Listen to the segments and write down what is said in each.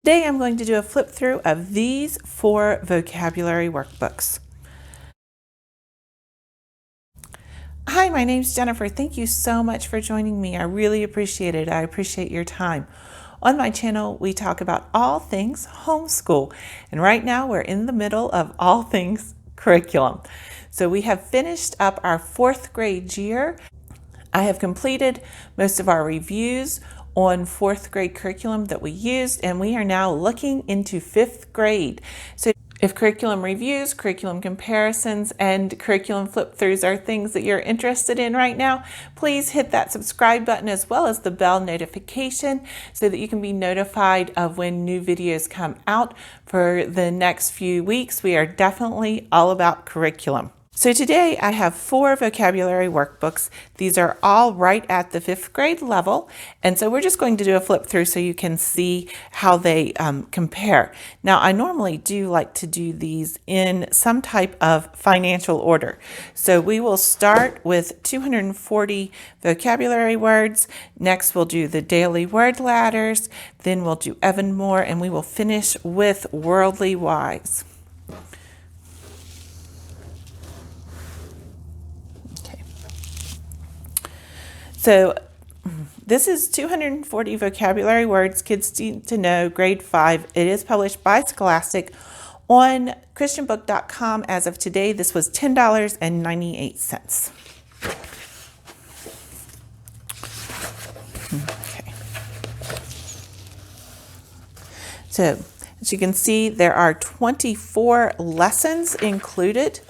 Today I'm going to do a flip through of these 4 vocabulary workbooks. Hi, my name's Jennifer. Thank you so much for joining me. I really appreciate it. I appreciate your time. On my channel, we talk about all things homeschool. And right now we're in the middle of all things curriculum. So we have finished up our 4th grade year. I have completed most of our reviews on 4th grade curriculum that we used, and we are now looking into 5th grade. So if curriculum reviews, curriculum comparisons, and curriculum flip-throughs are things that you're interested in right now, please hit that subscribe button as well as the bell notification so that you can be notified of when new videos come out for the next few weeks. We are definitely all about curriculum. So today I have 4 vocabulary workbooks. These are all right at the 5th grade level. And so we're just going to do a flip through so you can see how they compare. Now, I normally do like to do these in some type of financial order. So we will start with 240 vocabulary words. Next, we'll do the daily word ladders. Then we'll do Evan Moor, and we will finish with worldly wise. So this is 240 vocabulary words kids need to know, grade 5. It is published by Scholastic on christianbook.com. As of today, this was $10.98. Okay. So as you can see, there are 24 lessons included.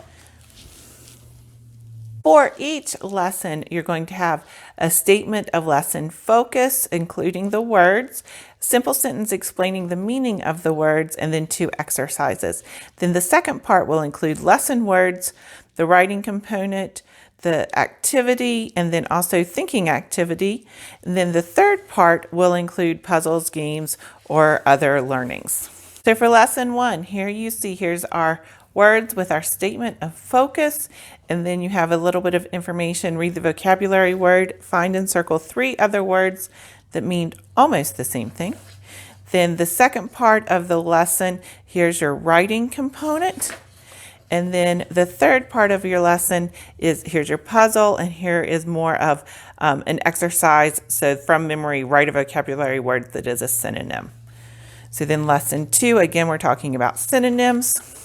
For each lesson, you're going to have a statement of lesson focus, including the words, simple sentence explaining the meaning of the words, and then 2 exercises. Then the second part will include lesson words, the writing component, the activity, and then also thinking activity. And then the third part will include puzzles, games, or other learnings. So for lesson 1, here's our words with our statement of focus, and then you have a little bit of information. Read the vocabulary word, find and circle 3 other words that mean almost the same thing. Then the second part of the lesson, here's your writing component. And then the third part of your lesson is here's your puzzle, and here is more of an exercise. So from memory, write a vocabulary word that is a synonym. So then lesson 2, again, we're talking about synonyms.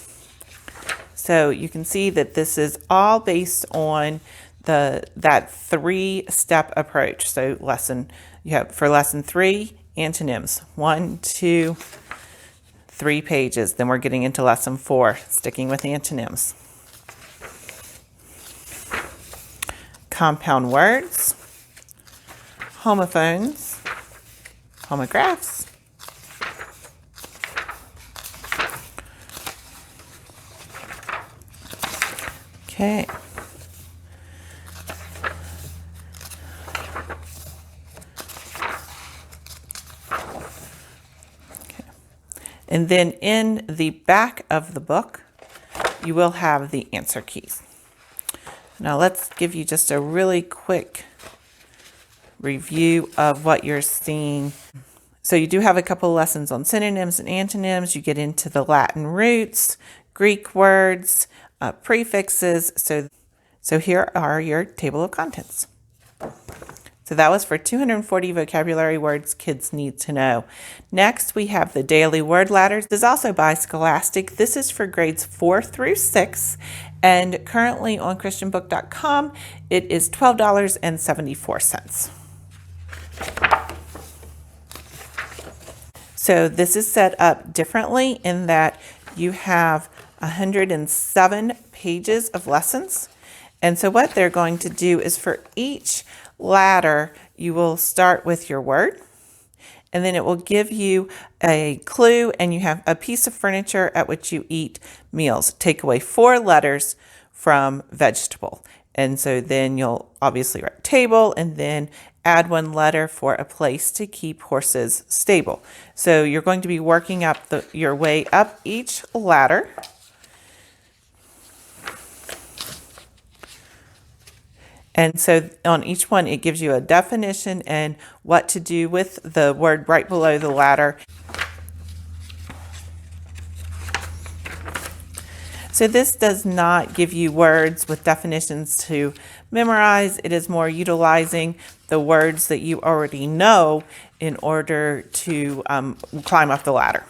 So you can see that this is all based on that 3-step approach. So for lesson 3, antonyms, 1, 2, 3 pages. Then we're getting into lesson 4, sticking with antonyms. Compound words, homophones, homographs, okay. And then in the back of the book, you will have the answer keys. Now let's give you just a really quick review of what you're seeing. So you do have a couple lessons on synonyms and antonyms. You get into the Latin roots, Greek words, prefixes. So here are your table of contents. So that was for 240 vocabulary words kids need to know. Next, we have the daily word ladders. This is also by Scholastic. This is for grades 4 through 6. And currently on christianbook.com, it is $12.74. So this is set up differently in that you have 107 pages of lessons. And so what they're going to do is for each ladder, you will start with your word, and then it will give you a clue, and you have a piece of furniture at which you eat meals. Take away 4 letters from vegetable. And so then you'll obviously write table, and then add 1 letter for a place to keep horses stable. So you're going to be working up your way up each ladder. And so on each one, it gives you a definition and what to do with the word right below the ladder. So this does not give you words with definitions to memorize. It is more utilizing the words that you already know in order to climb up the ladder.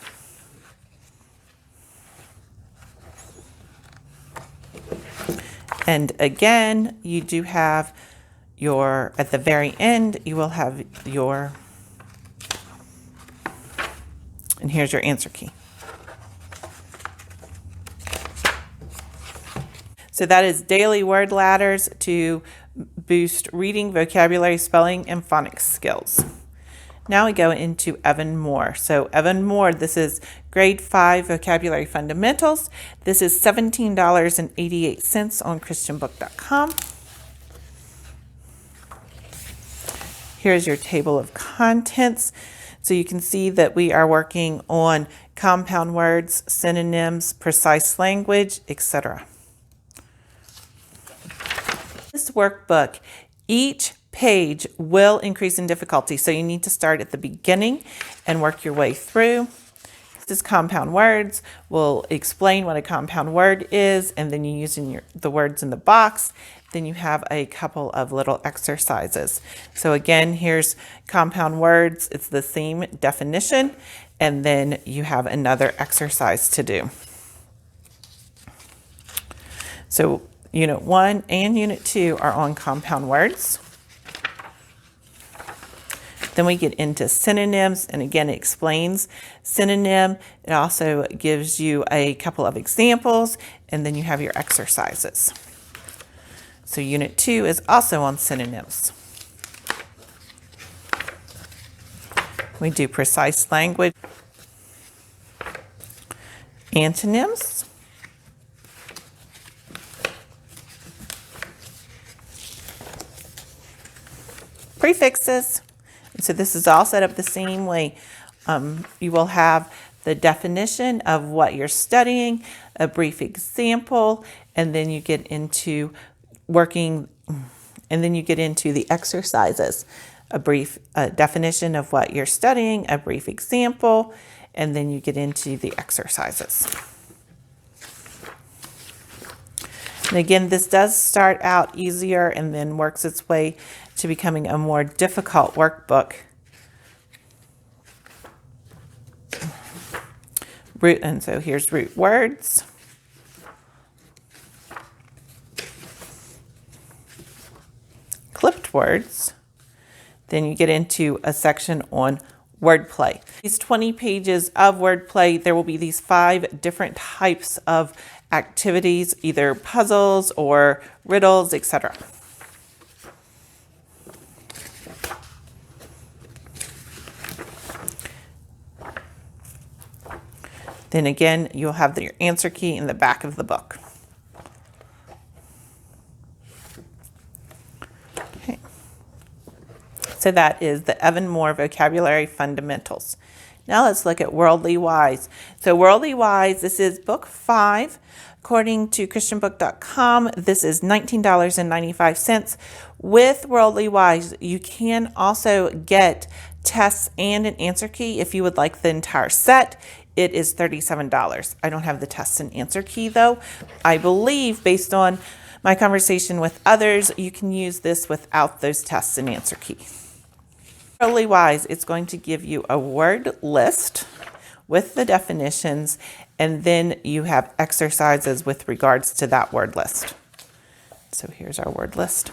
And again, you do have your, at the very end, you will have your, and here's your answer key. So that is daily word ladders to boost reading, vocabulary, spelling, and phonics skills. Now we go into Evan Moor. So Evan Moor, this is grade 5 vocabulary fundamentals. This is $17.88 on christianbook.com. Here's your table of contents. So you can see that we are working on compound words, synonyms, precise language, etc. This workbook, each page will increase in difficulty. So you need to start at the beginning and work your way through. This is compound words. We'll explain what a compound word is, and then you use the words in the box. Then you have a couple of little exercises. So again, here's compound words. It's the same definition, and then you have another exercise to do. So Unit 1 and Unit 2 are on compound words. Then we get into synonyms, and again, it explains synonym. It also gives you a couple of examples, and then you have your exercises. So Unit 2 is also on synonyms. We do precise language, antonyms, prefixes. So this is all set up the same way. You will have the definition of what you're studying, a brief example, and then you get into working, and then you get into the exercises. A brief definition of what you're studying, a brief example, and then you get into the exercises. And again, this does start out easier and then works its way to becoming a more difficult workbook. And so here's root words. Clipped words. Then you get into a section on wordplay. These 20 pages of wordplay, there will be these 5 different types of activities, either puzzles or riddles, etc. Then again, you'll have your answer key in the back of the book. Okay. So that is the Evan Moor Vocabulary Fundamentals. Now let's look at Worldly Wise. So Worldly Wise, this is book 5. According to christianbook.com, this is $19.95. With Worldly Wise, you can also get tests and an answer key if you would like the entire set. It is $37. I don't have the test and answer key though. I believe, based on my conversation with others, you can use this without those tests and answer key. Worldly Wise, it's going to give you a word list with the definitions, and then you have exercises with regards to that word list. So here's our word list.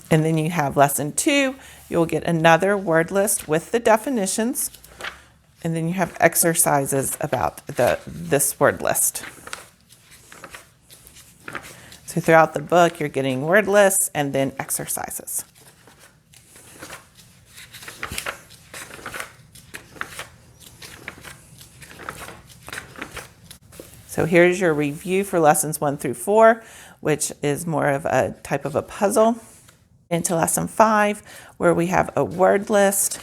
And then you have lesson 2. You'll get another word list with the definitions. And then you have exercises about this word list. So throughout the book, you're getting word lists and then exercises. So here's your review for lessons 1 through 4, which is more of a type of a puzzle. Into lesson 5, where we have a word list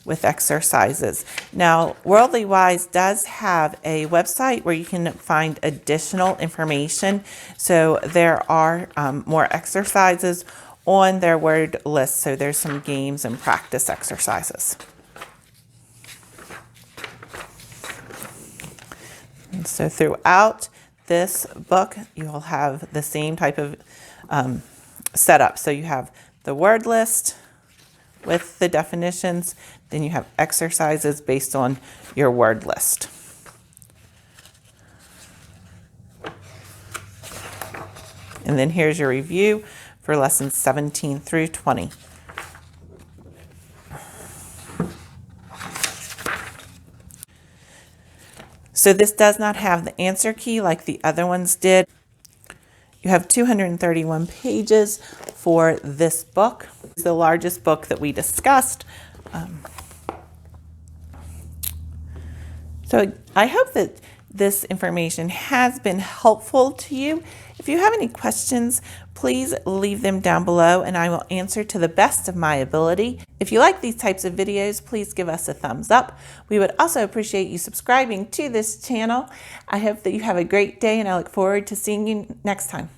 with exercises. Now, Worldly Wise does have a website where you can find additional information. So there are more exercises on their word list. So there's some games and practice exercises. So throughout this book, you'll have the same type of setup. So you have the word list with the definitions, then you have exercises based on your word list. And then here's your review for lessons 17 through 20. So this does not have the answer key like the other ones did. You have 231 pages for this book. It's the largest book that we discussed. So I hope that this information has been helpful to you. If you have any questions, please leave them down below and I will answer to the best of my ability. If you like these types of videos, please give us a thumbs up. We would also appreciate you subscribing to this channel. I hope that you have a great day and I look forward to seeing you next time.